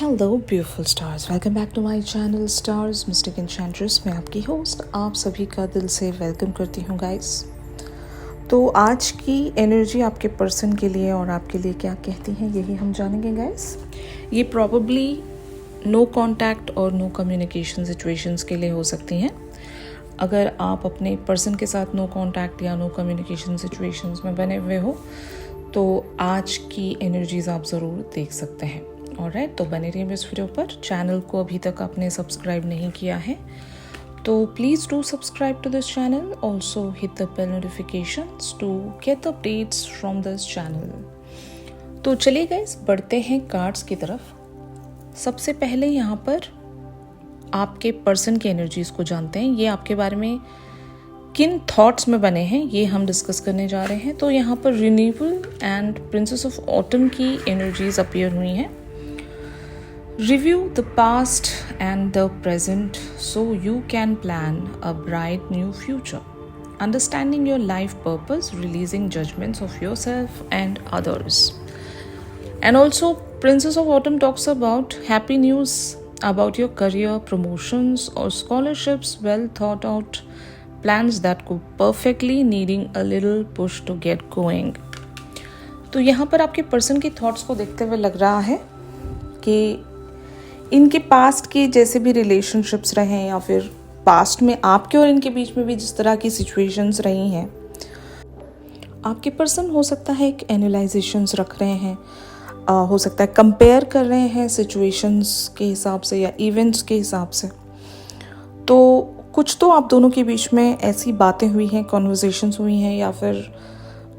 Hello beautiful stars, welcome back to my channel stars mystic enchantress. मैं आपकी host आप सभी का दिल से वेलकम करती हूँ गाइस। तो आज की एनर्जी आपके पर्सन के लिए और आपके लिए क्या कहती हैं, यही हम जानेंगे गाइस। ये प्रॉबेबली नो कांटेक्ट और नो कम्युनिकेशन सिचुएशंस के लिए हो सकती हैं। अगर आप अपने पर्सन के साथ नो कांटेक्ट या नो कम्युनिकेशन सिचुएशंस में बने हुए हो तो आज की एनर्जीज आप ज़रूर देख सकते हैं। ऑलराइट, तो बने रहिए इस वीडियो पर। चैनल को अभी तक आपने सब्सक्राइब नहीं किया है तो please do subscribe to this channel. Also hit the bell notifications to get updates from this channel. तो चलिए गाइस, बढ़ते हैं कार्ड्स की तरफ। सबसे पहले यहाँ पर आपके पर्सन की एनर्जीज को जानते हैं। ये आपके बारे में किन थॉट्स में बने हैं ये हम डिस्कस करने जा रहे हैं। तो यहाँ पर renewal and princess of autumn की एनर्जीज अपीयर हुई हैं। Review the past and the present so you can plan a bright new future. Understanding your life purpose, releasing judgments of yourself and others. And also, Princess of Autumn talks about happy news about your career, promotions or scholarships, well thought out plans that go perfectly, needing a little push to get going. तो यहाँ पर आपके person की thoughts को देखते हुए लग रहा है कि इनके पास्ट के जैसे भी रिलेशनशिप्स रहे या फिर पास्ट में आपके और इनके बीच में भी जिस तरह की सिचुएशंस रही हैं, आपके पर्सन हो सकता है एक एनालाइजेशंस रख रहे हैं, हो सकता है कंपेयर कर रहे हैं सिचुएशंस के हिसाब से या इवेंट्स के हिसाब से। तो कुछ तो आप दोनों के बीच में ऐसी बातें हुई हैं, कॉन्वर्जेशंस हुई हैं, या फिर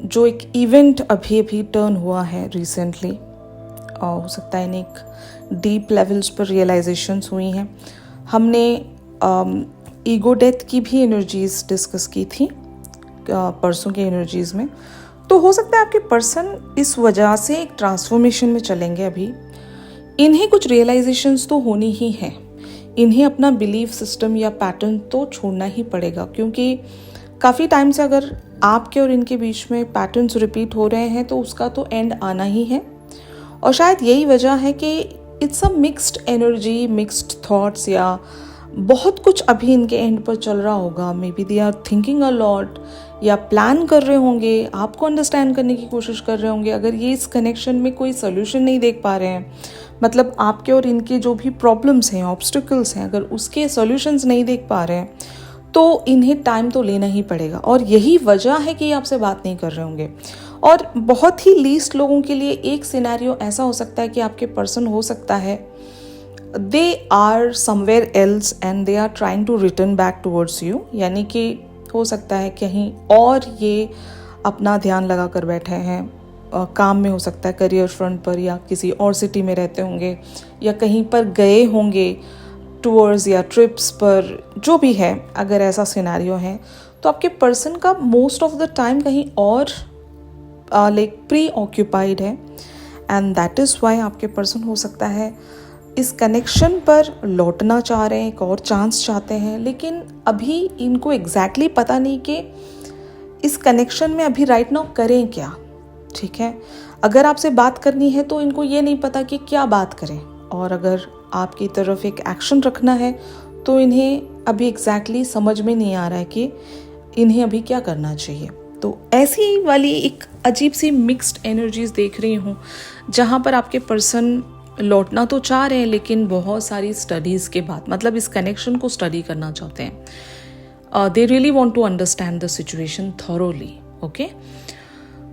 जो एक इवेंट अभी अभी टर्न हुआ है रिसेंटली, हो सकता है एक डीप लेवल्स पर रियलाइजेशंस हुई हैं। हमने ईगो डेथ की भी एनर्जीज डिस्कस की थी पर्सन की एनर्जीज में। तो हो सकता है आपके पर्सन इस वजह से एक ट्रांसफॉर्मेशन में चलेंगे। अभी इन्हें कुछ रियलाइजेशंस तो होनी ही है। इन्हें अपना बिलीफ सिस्टम या पैटर्न तो छोड़ना ही पड़ेगा, क्योंकि काफ़ी टाइम से अगर आपके और इनके बीच में पैटर्न्स रिपीट हो रहे हैं तो उसका तो एंड आना ही है। और शायद यही वजह है कि it's a mixed energy, mixed thoughts, या बहुत कुछ अभी इनके एंड पर चल रहा होगा। Maybe they are thinking a lot, या प्लान कर रहे होंगे, आपको अंडरस्टैंड करने की कोशिश कर रहे होंगे। अगर ये इस कनेक्शन में कोई सोल्यूशन नहीं देख पा रहे हैं, मतलब आपके और इनके जो भी प्रॉब्लम्स हैं, ऑब्स्टिकल्स हैं, अगर उसके सोल्यूशंस नहीं देख पा रहे हैं तो इन्हें टाइम तो लेना ही पड़ेगा। और यही वजह है कि ये आपसे बात नहीं कर रहे होंगे। और बहुत ही लीस्ट लोगों के लिए एक सिनेरियो ऐसा हो सकता है कि आपके पर्सन हो सकता है they are somewhere else and they are trying to return back towards you, यानी कि हो सकता है कहीं और ये अपना ध्यान लगा कर बैठे हैं, काम में हो सकता है, करियर फ्रंट पर, या किसी और सिटी में रहते होंगे, या कहीं पर गए होंगे टूर्स या ट्रिप्स पर, जो भी है। अगर ऐसा सिनेरियो है तो आपके पर्सन का मोस्ट ऑफ द टाइम कहीं और लाइक प्री ऑक्यूपाइड है, एंड दैट इज़ वाई आपके पर्सन हो सकता है इस कनेक्शन पर लौटना चाह रहे हैं, एक और चांस चाहते हैं, लेकिन अभी इनको एग्जैक्टली पता नहीं कि इस कनेक्शन में अभी राइट नाउ करें क्या। ठीक है, अगर आपसे बात करनी है तो इनको ये नहीं पता कि क्या बात करें, और अगर आपकी तरफ एक एक्शन रखना है तो इन्हें अभी एग्जैक्टली समझ में नहीं आ रहा है कि इन्हें अभी क्या करना चाहिए। तो ऐसी वाली एक अजीब सी मिक्स्ड एनर्जीज देख रही हूँ, जहाँ पर आपके पर्सन लौटना तो चाह रहे हैं लेकिन बहुत सारी स्टडीज़ के बाद, मतलब इस कनेक्शन को स्टडी करना चाहते हैं। They really want to understand the situation thoroughly. Okay,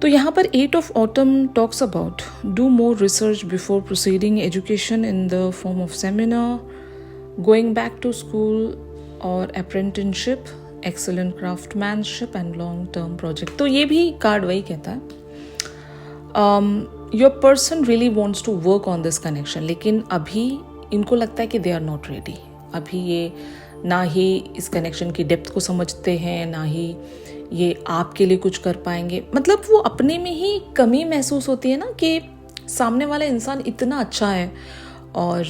तो यहाँ पर 8 of Autumn talks about do more research before proceeding education in the form of seminar, going back to school or apprenticeship, excellent craftsmanship and long-term project. तो ये भी card वही कहता है, your person really wants to work on this connection, लेकिन अभी इनको लगता है कि they are not ready। अभी ये ना ही इस कनेक्शन की डेप्थ को समझते हैं, ना ही ये आपके लिए कुछ कर पाएंगे। मतलब वो अपने में ही कमी महसूस होती है ना कि सामने वाला इंसान इतना अच्छा है और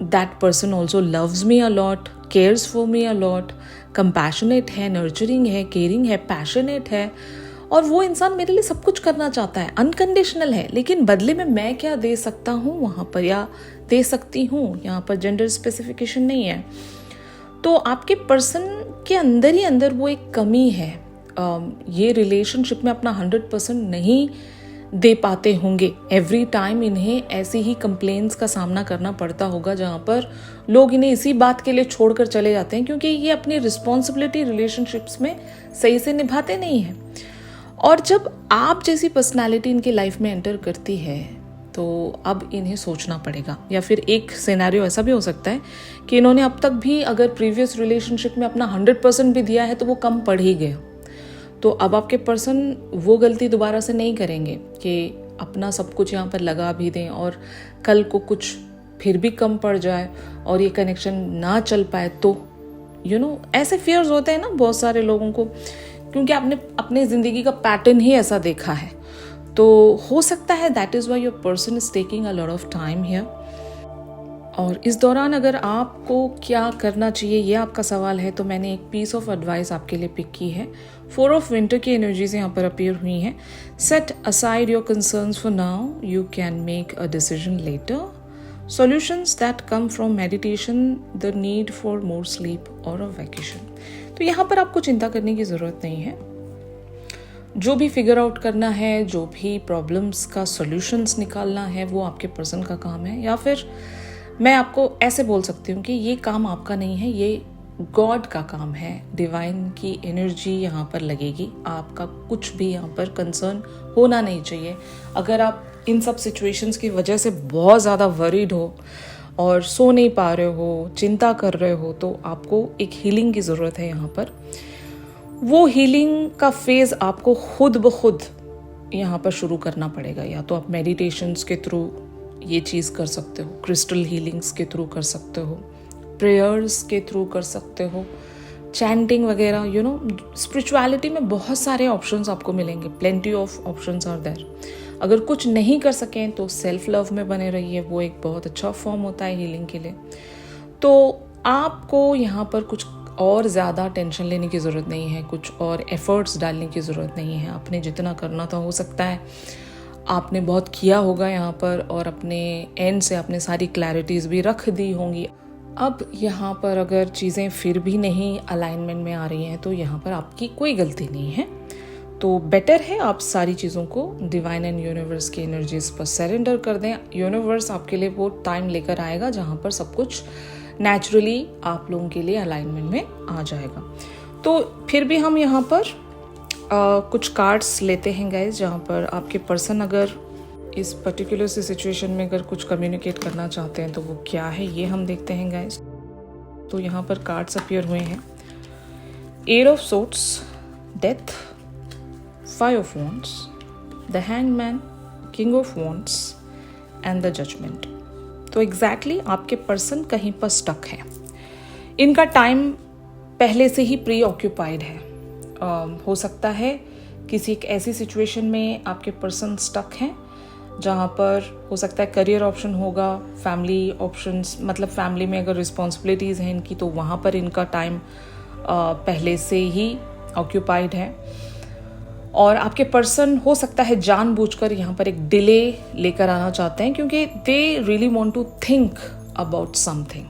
that person also loves me a lot, cares for me a lot, compassionate है, नर्चरिंग है, केयरिंग है, पैशनेट है, और वो इंसान मेरे लिए सब कुछ करना चाहता है, अनकंडीशनल है, लेकिन बदले में मैं क्या दे सकता हूँ वहाँ पर या दे सकती हूँ, यहाँ पर जेंडर स्पेसिफिकेशन नहीं है। तो आपके पर्सन के अंदर ही अंदर वो एक कमी है, ये रिलेशनशिप में अपना 100% नहीं दे पाते होंगे। एवरी टाइम इन्हें ऐसी ही कंप्लेंट्स का सामना करना पड़ता होगा जहाँ पर लोग इन्हें इसी बात के लिए छोड़कर चले जाते हैं क्योंकि ये अपनी रिस्पॉन्सिबिलिटी रिलेशनशिप्स में सही से निभाते नहीं हैं। और जब आप जैसी पर्सनालिटी इनकी लाइफ में एंटर करती है तो अब इन्हें सोचना पड़ेगा, या फिर एक सिनेरियो ऐसा भी हो सकता है कि इन्होंने अब तक भी अगर प्रीवियस रिलेशनशिप में अपना 100% भी दिया है तो वो कम पड़ ही गया। तो अब आपके पर्सन वो गलती दोबारा से नहीं करेंगे कि अपना सब कुछ यहाँ पर लगा भी दें और कल को कुछ फिर भी कम पड़ जाए और ये कनेक्शन ना चल पाए तो ऐसे फियर्स होते हैं ना बहुत सारे लोगों को, क्योंकि आपने अपने ज़िंदगी का पैटर्न ही ऐसा देखा है। तो हो सकता है that is why your person is taking a lot of time here. और इस दौरान अगर आपको क्या करना चाहिए ये आपका सवाल है, तो मैंने एक पीस ऑफ एडवाइस आपके लिए पिक की है। 4 ऑफ विंटर की एनर्जीज यहाँ पर अपीयर हुई हैं। Set aside your concerns for now, you can make a decision later. Solutions that come from meditation, the need for more sleep और अ वैकेशन। तो यहाँ पर आपको चिंता करने की ज़रूरत नहीं है। जो भी फिगर आउट करना है, जो भी प्रॉब्लम्स का सॉल्यूशंस निकालना है, वो आपके पर्सन का काम है। या फिर मैं आपको ऐसे बोल सकती हूँ कि ये काम आपका नहीं है, ये गॉड का काम है। डिवाइन की एनर्जी यहाँ पर लगेगी, आपका कुछ भी यहाँ पर कंसर्न होना नहीं चाहिए। अगर आप इन सब सिचुएशंस की वजह से बहुत ज़्यादा वरीड हो और सो नहीं पा रहे हो, चिंता कर रहे हो, तो आपको एक हीलिंग की ज़रूरत है यहाँ पर। वो हीलिंग का फेज़ आपको खुद ब खुद यहाँ पर शुरू करना पड़ेगा। या तो आप मेडिटेशंस के थ्रू ये चीज़ कर सकते हो, क्रिस्टल हीलिंग्स के थ्रू कर सकते हो, प्रेयर्स के थ्रू कर सकते हो, चैंटिंग वगैरह। स्पिरिचुअलिटी में बहुत सारे ऑप्शंस आपको मिलेंगे, plenty of options are there. अगर कुछ नहीं कर सकें तो सेल्फ लव में बने रहिए, वो एक बहुत अच्छा फॉर्म होता है हीलिंग के लिए। तो आपको यहाँ पर कुछ और ज़्यादा टेंशन लेने की ज़रूरत नहीं है, कुछ और एफर्ट्स डालने की ज़रूरत नहीं है। आपने जितना करना था, हो सकता है आपने बहुत किया होगा यहाँ पर, और अपने एंड से आपने सारी क्लैरिटीज़ भी रख दी होंगी। अब यहाँ पर अगर चीज़ें फिर भी नहीं अलाइनमेंट में आ रही हैं तो यहाँ पर आपकी कोई गलती नहीं है। तो बेटर है आप सारी चीज़ों को डिवाइन एंड यूनिवर्स की एनर्जीज पर सरेंडर कर दें। यूनिवर्स आपके लिए वो टाइम लेकर आएगा जहाँ पर सब कुछ नेचुरली आप लोगों के लिए अलाइनमेंट में आ जाएगा। तो फिर भी हम यहाँ पर कुछ कार्ड्स लेते हैं गाइस, जहाँ पर आपके पर्सन अगर इस पर्टिकुलर सी सिचुएशन में अगर कुछ कम्युनिकेट करना चाहते हैं तो वो क्या है ये हम देखते हैं गाइस। तो यहाँ पर कार्ड्स अपीयर हुए हैं। Eight of swords, death, 5 of wands, the hangman, king of wands and the judgment. तो एग्जैक्टली आपके पर्सन कहीं पर स्टक है। इनका टाइम पहले से ही प्री ऑक्यूपाइड है। हो सकता है किसी एक ऐसी सिचुएशन में आपके पर्सन स्टक हैं जहाँ पर हो सकता है करियर ऑप्शन होगा, फैमिली ऑप्शंस, मतलब फैमिली में अगर रिस्पॉन्सिबिलिटीज़ हैं इनकी तो वहाँ पर इनका टाइम पहले से ही ऑक्यूपाइड है। और आपके पर्सन हो सकता है जानबूझकर यहाँ पर एक डिले लेकर आना चाहते हैं क्योंकि they really want to think about something.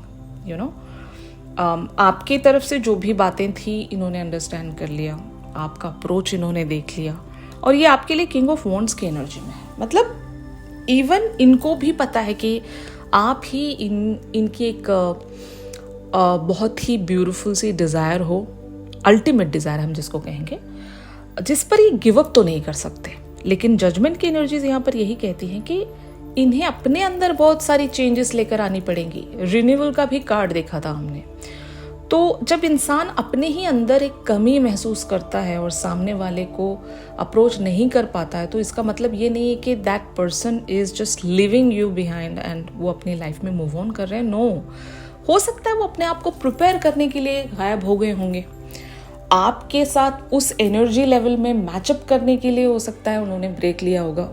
आपकी तरफ से जो भी बातें थी इन्होंने अंडरस्टैंड कर लिया, आपका अप्रोच इन्होंने देख लिया, और ये आपके लिए किंग ऑफ वॉन्ड्स की एनर्जी में है। मतलब इवन इनको भी पता है कि आप ही इनकी एक बहुत ही ब्यूटीफुल सी डिज़ायर हो, अल्टीमेट डिज़ायर हम जिसको कहेंगे, जिस पर ये गिव अप तो नहीं कर सकते। लेकिन जजमेंट की एनर्जीज यहाँ पर यही कहती हैं कि इन्हें अपने अंदर बहुत सारी चेंजेस लेकर आनी पड़ेंगी। रिन्यूअल का भी कार्ड देखा था हमने। तो जब इंसान अपने ही अंदर एक कमी महसूस करता है और सामने वाले को अप्रोच नहीं कर पाता है, तो इसका मतलब ये नहीं है कि that person is just living you behind and वो अपनी लाइफ में मूव ऑन कर रहे हैं। नो, हो सकता है वो अपने आप को प्रिपेयर करने के लिए गायब हो गए होंगे। आपके साथ उस एनर्जी लेवल में मैचअप करने के लिए हो सकता है उन्होंने ब्रेक लिया होगा।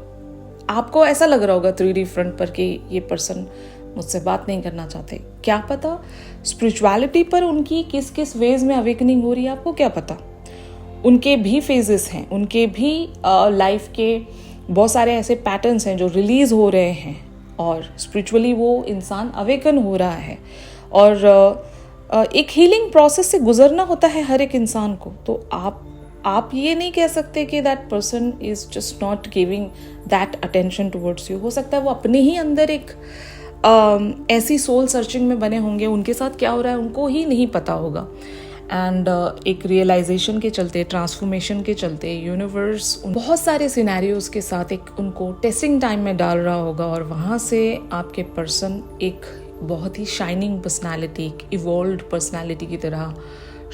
आपको ऐसा लग रहा होगा 3D फ्रंट पर कि ये पर्सन मुझसे बात नहीं करना चाहते। क्या पता स्पिरिचुअलिटी पर उनकी किस किस वेज में अवेकनिंग हो रही है, आपको क्या पता। उनके भी फेजेस हैं, उनके भी लाइफ के बहुत सारे ऐसे पैटर्न्स हैं जो रिलीज हो रहे हैं और स्पिरिचुअली वो इंसान अवेकन हो रहा है और एक हीलिंग प्रोसेस से गुजरना होता है हर एक इंसान को। तो आप ये नहीं कह सकते कि that person is just not giving that attention towards you. हो सकता है वो अपने ही अंदर एक ऐसी सोल सर्चिंग में बने होंगे, उनके साथ क्या हो रहा है उनको ही नहीं पता होगा। एंड एक रियलाइजेशन के चलते, ट्रांसफॉर्मेशन के चलते यूनिवर्स बहुत सारे सिनेरियोज के साथ एक उनको टेस्टिंग टाइम में डाल रहा होगा और वहाँ से आपके पर्सन एक बहुत ही शाइनिंग पर्सनालिटी, एक इवॉल्व्ड पर्सनालिटी की तरह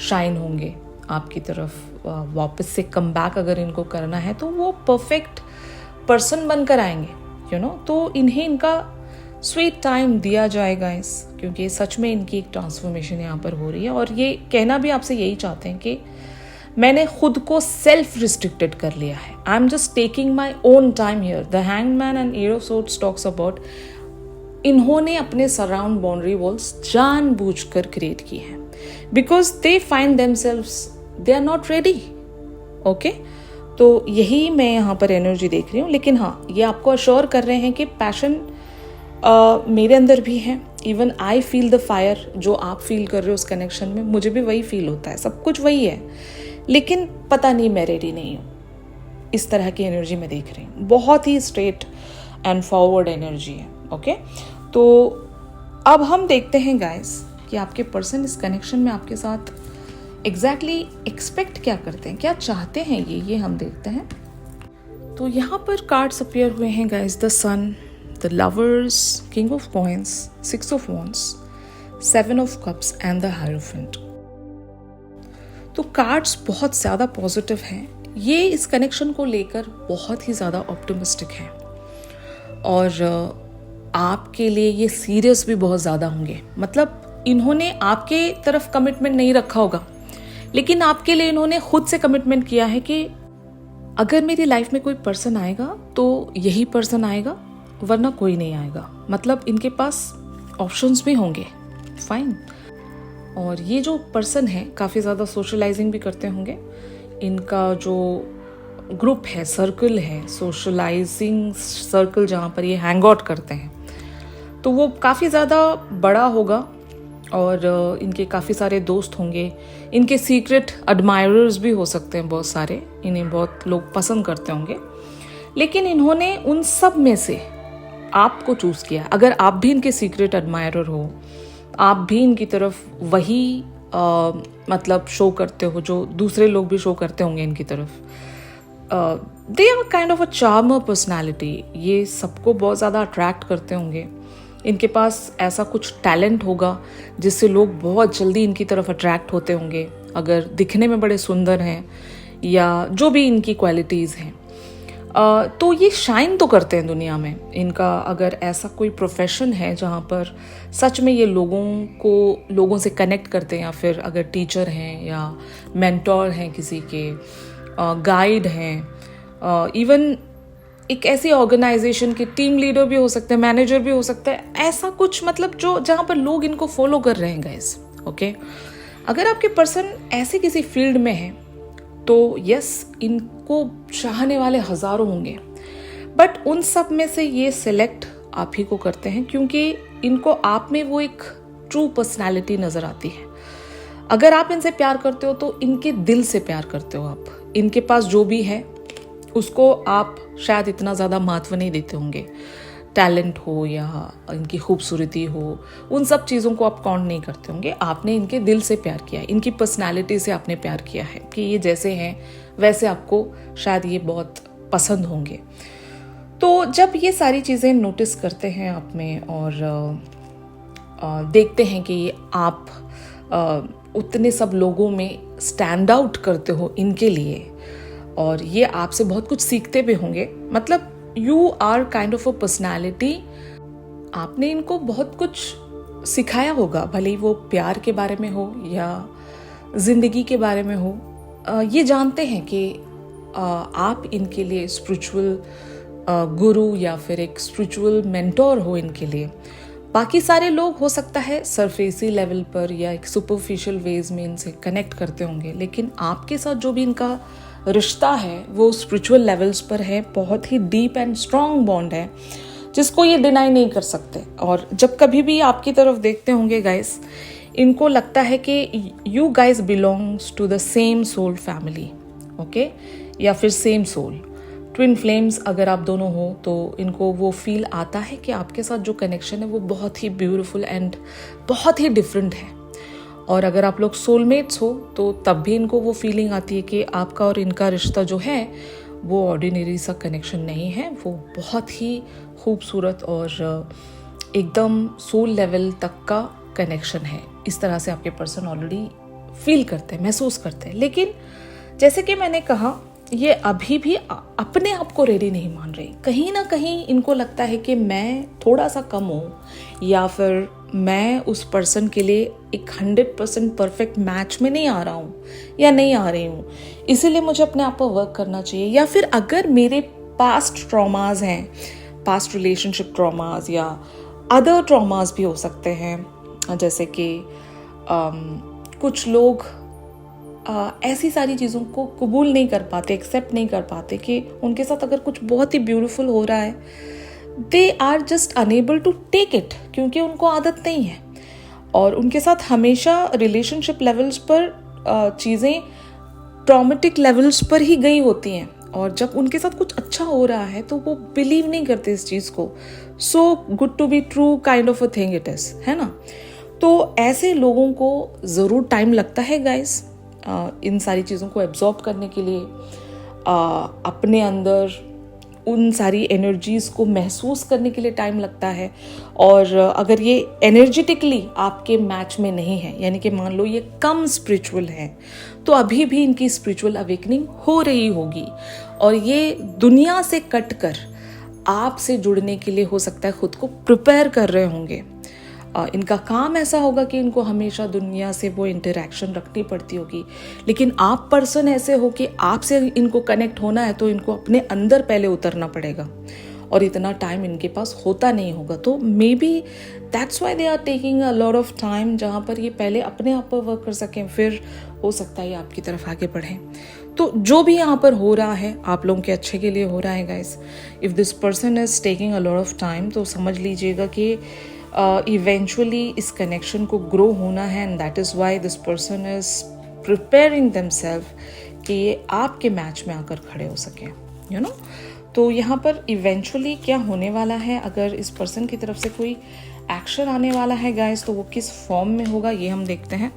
शाइन होंगे आपकी तरफ। वापस से कम बैक अगर इनको करना है तो वो परफेक्ट पर्सन बनकर आएंगे, तो इन्हें इनका स्वीट टाइम दिया जाएगा क्योंकि सच में इनकी एक ट्रांसफॉर्मेशन यहाँ पर हो रही है। और ये कहना भी आपसे यही चाहते हैं कि मैंने खुद को सेल्फ रिस्ट्रिक्टेड कर लिया है, I am just taking my own time here. The hanged man and eight of swords talks about इन्होंने अपने सराउंड बाउंड्री वॉल्स जानबूझकर क्रिएट की हैं because they find themselves they are not ready. Okay, तो यही मैं यहाँ पर एनर्जी देख रही हूँ। लेकिन हाँ, ये आपको अश्योर कर रहे हैं कि पैशन मेरे अंदर भी है। Even I feel the fire, जो आप फील कर रहे हो उस कनेक्शन में, मुझे भी वही फील होता है, सब कुछ वही है। लेकिन पता नहीं मैं रेडी नहीं हूँ। इस तरह की एनर्जी मैं देख रही हूँ, बहुत ही स्ट्रेट एंड फॉरवर्ड एनर्जी है। ओके, तो अब हम देखते हैं गाइस कि आपके पर्सन इस कनेक्शन में आपके साथ एग्जैक्टली एक्सपेक्ट क्या करते हैं, क्या चाहते हैं ये हम देखते हैं। तो यहाँ पर कार्ड्स अपीयर हुए हैं guys, the sun, the lovers, king of coins, 6 of wands, 7 of cups and the hierophant. तो कार्ड्स बहुत ज़्यादा पॉजिटिव हैं, ये इस कनेक्शन को लेकर बहुत ही ज़्यादा ऑप्टिमिस्टिक हैं और आपके लिए ये सीरियस भी बहुत ज़्यादा होंगे। मतलब इन्होंने आपके तरफ कमिटमेंट नहीं रखा होगा, लेकिन आपके लिए इन्होंने खुद से कमिटमेंट किया है कि अगर मेरी लाइफ में कोई पर्सन आएगा तो यही पर्सन आएगा, वरना कोई नहीं आएगा। मतलब इनके पास ऑप्शंस भी होंगे, फाइन। और ये जो पर्सन है काफ़ी ज़्यादा सोशलाइजिंग भी करते होंगे। इनका जो ग्रुप है, सर्कल है, सोशलाइजिंग सर्कल जहाँ पर ये हैंग आउट करते हैं, तो वो काफ़ी ज़्यादा बड़ा होगा और इनके काफ़ी सारे दोस्त होंगे। इनके सीक्रेट एडमायरर्स भी हो सकते हैं बहुत सारे, इन्हें बहुत लोग पसंद करते होंगे। लेकिन इन्होंने उन सब में से आपको चूज़ किया। अगर आप भी इनके सीक्रेट एडमायरर हो, आप भी इनकी तरफ वही मतलब शो करते हो जो दूसरे लोग भी शो करते होंगे इनकी तरफ। They are kind of a charmer personality, ये सबको बहुत ज़्यादा अट्रैक्ट करते होंगे। इनके पास ऐसा कुछ टैलेंट होगा जिससे लोग बहुत जल्दी इनकी तरफ अट्रैक्ट होते होंगे, अगर दिखने में बड़े सुंदर हैं या जो भी इनकी क्वालिटीज़ हैं। तो ये शाइन तो करते हैं दुनिया में। इनका अगर ऐसा कोई प्रोफेशन है जहाँ पर सच में ये लोगों से कनेक्ट करते हैं, या फिर अगर टीचर हैं या मेंटोर हैं किसी के, गाइड हैं, इवन एक ऐसी ऑर्गेनाइजेशन के टीम लीडर भी हो सकते हैं, मैनेजर भी हो सकता है, ऐसा कुछ मतलब जो जहाँ पर लोग इनको फॉलो कर रहे हैं गाइस। ओके, अगर आपके पर्सन ऐसे किसी फील्ड में है तो यस, इनको चाहने वाले हजारों होंगे, बट उन सब में से ये सिलेक्ट आप ही को करते हैं क्योंकि इनको आप में वो एक ट्रू पर्सनालिटी नजर आती है। अगर आप इनसे प्यार करते हो तो इनके दिल से प्यार करते हो आप। इनके पास जो भी है उसको आप शायद इतना ज़्यादा महत्व नहीं देते होंगे, टैलेंट हो या इनकी खूबसूरती हो, उन सब चीज़ों को आप काउंट नहीं करते होंगे। आपने इनके दिल से प्यार किया है, इनकी पर्सनालिटी से आपने प्यार किया है कि ये जैसे हैं वैसे आपको शायद ये बहुत पसंद होंगे। तो जब ये सारी चीज़ें नोटिस करते हैं आप में और देखते हैं कि आप उतने सब लोगों में स्टैंड आउट करते हो इनके लिए, और ये आपसे बहुत कुछ सीखते भी होंगे। मतलब you are kind of a personality, आपने इनको बहुत कुछ सिखाया होगा, भले ही वो प्यार के बारे में हो या जिंदगी के बारे में हो। ये जानते हैं कि आप इनके लिए स्पिरिचुअल गुरु या फिर एक स्पिरिचुअल मेंटोर हो इनके लिए, बाकी सारे लोग हो सकता है सरफेसी लेवल पर या एक सुपरफिशियल वेज में इनसे कनेक्ट करते होंगे, लेकिन आपके साथ जो भी इनका रिश्ता है वो स्पिरिचुअल लेवल्स पर है, बहुत ही डीप एंड स्ट्रॉन्ग बॉन्ड है जिसको ये डिनाई नहीं कर सकते। और जब कभी भी आपकी तरफ देखते होंगे गाइस, इनको लगता है कि you guys belongs to the same soul family, okay, या फिर सेम सोल, ट्विन फ्लेम्स अगर आप दोनों हो तो इनको वो फील आता है कि आपके साथ जो कनेक्शन है वो बहुत ही ब्यूटीफुल एंड बहुत ही डिफरेंट है। और अगर आप लोग सोलमेट्स हो तो तब भी इनको वो फीलिंग आती है कि आपका और इनका रिश्ता जो है वो ऑर्डिनरी सा कनेक्शन नहीं है, वो बहुत ही खूबसूरत और एकदम सोल लेवल तक का कनेक्शन है। इस तरह से आपके पर्सन ऑलरेडी फील करते हैं, महसूस करते हैं। लेकिन जैसे कि मैंने कहा, ये अभी भी अपने आप को रेडी नहीं मान रही। कहीं ना कहीं इनको लगता है कि मैं थोड़ा सा कम हूँ, या फिर मैं उस पर्सन के लिए एक 100% परफेक्ट मैच में नहीं आ रहा हूँ या नहीं आ रही हूँ, इसीलिए मुझे अपने आप पर वर्क करना चाहिए। या फिर अगर मेरे पास्ट ट्रॉमाज हैं, पास्ट रिलेशनशिप ट्रॉमाज या अदर ट्रॉमाज भी हो सकते हैं, जैसे कि कुछ लोग ऐसी सारी चीज़ों को कबूल नहीं कर पाते, एक्सेप्ट नहीं कर पाते कि उनके साथ अगर कुछ बहुत ही ब्यूटीफुल हो रहा है, they are just unable to take it, क्योंकि उनको आदत नहीं है। और उनके साथ हमेशा रिलेशनशिप लेवल्स पर चीज़ें ट्रॉमेटिक लेवल्स पर ही गई होती हैं, और जब उनके साथ कुछ अच्छा हो रहा है तो वो बिलीव नहीं करते इस चीज़ को। So good to be true kind of a thing it is, है ना। तो ऐसे लोगों को ज़रूर टाइम लगता है गाइस इन सारी चीज़ों को एब्जॉर्ब करने के लिए, अपने अंदर उन सारी एनर्जीज़ को महसूस करने के लिए टाइम लगता है। और अगर ये एनर्जेटिकली आपके मैच में नहीं है, यानी कि मान लो ये कम स्पिरिचुअल है, तो अभी भी इनकी स्पिरिचुअल अवेकनिंग हो रही होगी, और ये दुनिया से कट कर आपसे जुड़ने के लिए हो सकता है खुद को प्रिपेयर कर रहे होंगे। इनका काम ऐसा होगा कि इनको हमेशा दुनिया से वो इंटरेक्शन रखनी पड़ती होगी, लेकिन आप पर्सन ऐसे हो कि आपसे इनको कनेक्ट होना है तो इनको अपने अंदर पहले उतरना पड़ेगा, और इतना टाइम इनके पास होता नहीं होगा। तो maybe that's why they are taking a lot of time, जहाँ पर ये पहले अपने आप पर वर्क कर सकें, फिर हो सकता है ये आपकी तरफ आगे बढ़ें। तो जो भी यहाँ पर हो रहा है आप लोगों के अच्छे के लिए हो रहा है guys. If this person is taking a lot of time, तो समझ लीजिएगा कि इवेंचुअली इस कनेक्शन को ग्रो होना है, and that is why this person is preparing themself कि ये आपके मैच में आकर खड़े हो सकें, यू नो। तो यहाँ पर इवेंचुअली क्या होने वाला है, अगर इस पर्सन की तरफ से कोई एक्शन आने वाला है गाइस, तो वो किस फॉर्म में होगा ये हम देखते हैं।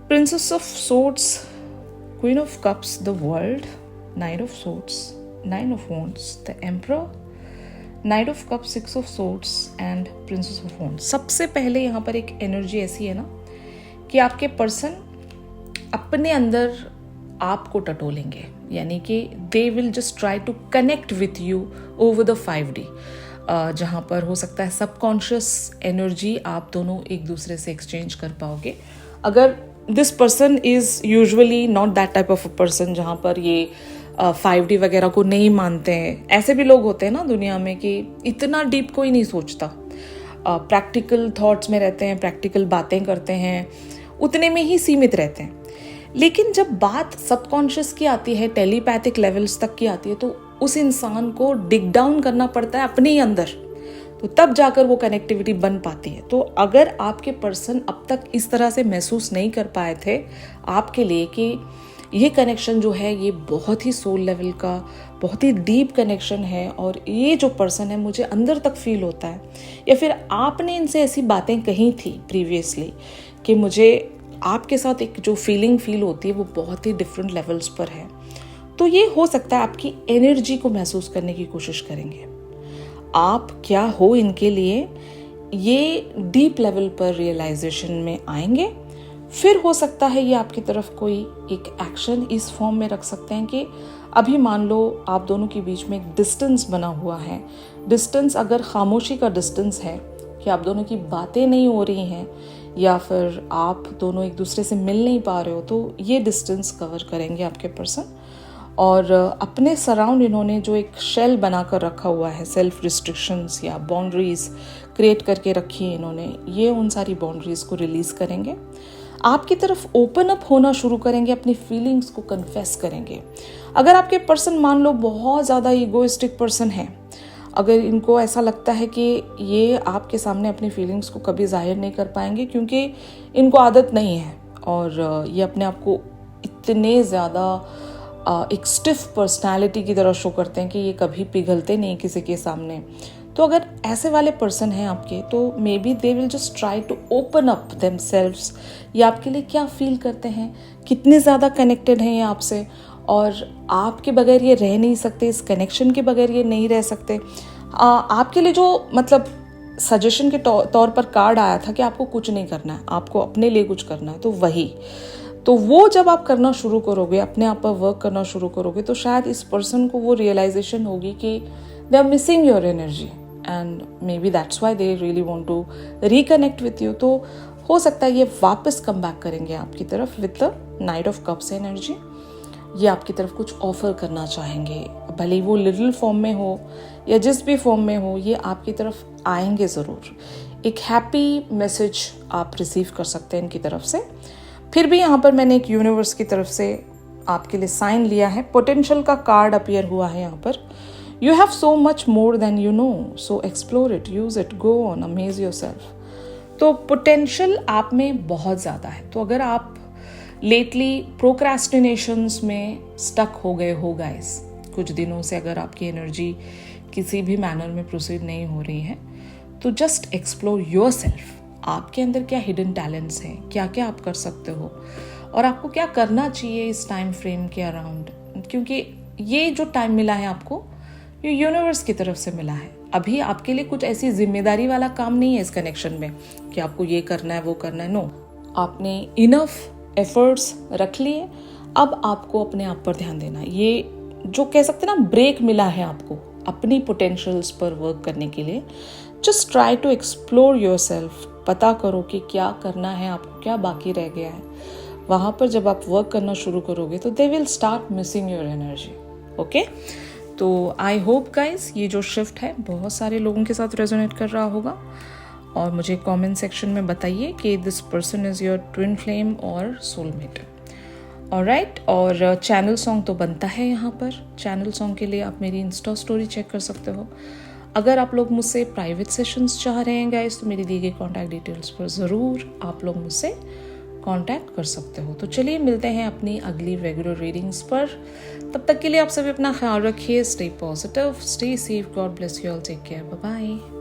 Princess of swords, queen of cups, the world, night of swords, nine of wands, the emperor, night of cup, six of swords and princess of wands. सबसे पहले यहाँ पर एक एनर्जी ऐसी है ना कि आपके पर्सन अपने अंदर आपको टटोलेंगे, यानी कि they will just try to connect with you over the 5D, जहाँ पर हो सकता है सबकॉन्शियस एनर्जी आप दोनों एक दूसरे से एक्सचेंज कर पाओगे। अगर this person is usually not that type of a person जहाँ पर ये 5D वगैरह को नहीं मानते हैं, ऐसे भी लोग होते हैं ना दुनिया में कि इतना डीप कोई नहीं सोचता, प्रैक्टिकल थॉट्स में रहते हैं, प्रैक्टिकल बातें करते हैं, उतने में ही सीमित रहते हैं। लेकिन जब बात सबकॉन्शियस की आती है, टेलीपैथिक लेवल्स तक की आती है, तो उस इंसान को डिग डाउन करना पड़ता है अपने ही अंदर, तो तब जाकर वो कनेक्टिविटी बन पाती है। तो अगर आपके पर्सन अब तक इस तरह से महसूस नहीं कर पाए थे आपके लिए कि ये कनेक्शन जो है ये बहुत ही सोल लेवल का, बहुत ही डीप कनेक्शन है, और ये जो पर्सन है मुझे अंदर तक फील होता है, या फिर आपने इनसे ऐसी बातें कही थी प्रीवियसली कि मुझे आपके साथ एक जो फीलिंग फील होती है वो बहुत ही डिफरेंट लेवल्स पर है, तो ये हो सकता है आपकी एनर्जी को महसूस करने की कोशिश करेंगे। आप क्या हो इनके लिए ये डीप लेवल पर रियलाइजेशन में आएंगे। फिर हो सकता है ये आपकी तरफ कोई एक एक्शन इस फॉर्म में रख सकते हैं कि अभी मान लो आप दोनों के बीच में एक डिस्टेंस बना हुआ है। डिस्टेंस अगर खामोशी का डिस्टेंस है कि आप दोनों की बातें नहीं हो रही हैं, या फिर आप दोनों एक दूसरे से मिल नहीं पा रहे हो, तो ये डिस्टेंस कवर करेंगे आपके पर्सन। और अपने सराउंड इन्होंने जो एक शेल बनाकर रखा हुआ है, सेल्फ रिस्ट्रिक्शंस या बाउंड्रीज क्रिएट करके रखी है इन्होंने, ये उन सारी बाउंड्रीज को रिलीज करेंगे, आपकी तरफ ओपन अप होना शुरू करेंगे, अपनी फीलिंग्स को कन्फेस करेंगे। अगर आपके पर्सन मान लो बहुत ज़्यादा ईगोइस्टिक पर्सन है, अगर इनको ऐसा लगता है कि ये आपके सामने अपनी फीलिंग्स को कभी जाहिर नहीं कर पाएंगे क्योंकि इनको आदत नहीं है, और ये अपने आप को इतने ज़्यादा एक स्टिफ पर्सनालिटी की तरह शो करते हैं कि ये कभी पिघलते नहीं किसी के सामने, तो अगर ऐसे वाले पर्सन हैं आपके, तो maybe they will just try to open up themselves. ये आपके लिए क्या फील करते हैं, कितने ज़्यादा कनेक्टेड हैं ये आपसे, और आपके बगैर ये रह नहीं सकते, इस कनेक्शन के बगैर ये नहीं रह सकते। आपके लिए जो मतलब सजेशन के तौर पर कार्ड आया था कि आपको कुछ नहीं करना है, आपको अपने लिए कुछ करना है, तो वो जब आप करना शुरू करोगे, अपने आप पर वर्क करना शुरू करोगे, तो शायद इस पर्सन को वो रियलाइजेशन होगी कि they are missing your energy and maybe that's why they really want to reconnect with you. तो हो सकता है ये वापस कम बैक करेंगे आपकी तरफ with the night of cups energy. ये आपकी तरफ कुछ ऑफर करना चाहेंगे, भले ही वो लिटिल फॉर्म में हो या जिस भी फॉर्म में हो, ये आपकी तरफ आएंगे ज़रूर। एक हैप्पी मैसेज आप रिसीव कर सकते हैं इनकी तरफ से। फिर भी यहाँ पर मैंने एक यूनिवर्स की तरफ से आपके लिए साइन लिया है, पोटेंशियल का कार्ड अपीयर हुआ है यहाँ पर। You have so much more than you know, so explore it, use it, go on, amaze yourself. तो पोटेंशियल आप में बहुत ज़्यादा है। तो अगर आप लेटली प्रोक्रेस्टिनेशंस में स्टक हो गए हो गाइस, कुछ दिनों से अगर आपकी एनर्जी किसी भी मैनर में प्रोसीड नहीं हो रही है, तो जस्ट एक्सप्लोर योरसेल्फ। आपके अंदर क्या हिडन टैलेंट्स हैं, क्या क्या आप कर सकते हो, और आपको क्या करना चाहिए इस टाइम फ्रेम के अराउंड, क्योंकि ये जो टाइम मिला है आपको, ये यूनिवर्स की तरफ से मिला है। अभी आपके लिए कुछ ऐसी जिम्मेदारी वाला काम नहीं है इस कनेक्शन में कि आपको ये करना है वो करना है। नो, आपने इनफ एफर्ट्स रख लिए, अब आपको अपने आप पर ध्यान देना। ये जो कह सकते हैं ना, ब्रेक मिला है आपको अपनी पोटेंशियल्स पर वर्क करने के लिए। Just try to explore yourself, पता करो कि क्या करना है आपको, क्या बाकी रह गया है। वहाँ पर जब आप वर्क करना शुरू करोगे तो they will start missing your energy. Okay, तो आई होप गाइज ये जो शिफ्ट है बहुत सारे लोगों के साथ रेजोनेट कर रहा होगा, और मुझे कमेंट सेक्शन में बताइए कि this person is your twin flame और सोलमेट। ऑलराइट, और चैनल सॉन्ग तो बनता है यहाँ पर। चैनल सॉन्ग के लिए आप मेरी इंस्टा स्टोरी चेक कर सकते हो। अगर आप लोग मुझसे प्राइवेट सेशंस चाह रहे हैं गाइस, तो मेरी दी गई कॉन्टैक्ट डिटेल्स पर ज़रूर आप लोग मुझसे कांटेक्ट कर सकते हो। तो चलिए मिलते हैं अपनी अगली रेगुलर रीडिंग्स पर। तब तक के लिए आप सभी अपना ख्याल रखिए। Stay positive, stay safe, God bless you all, take care, bye bye.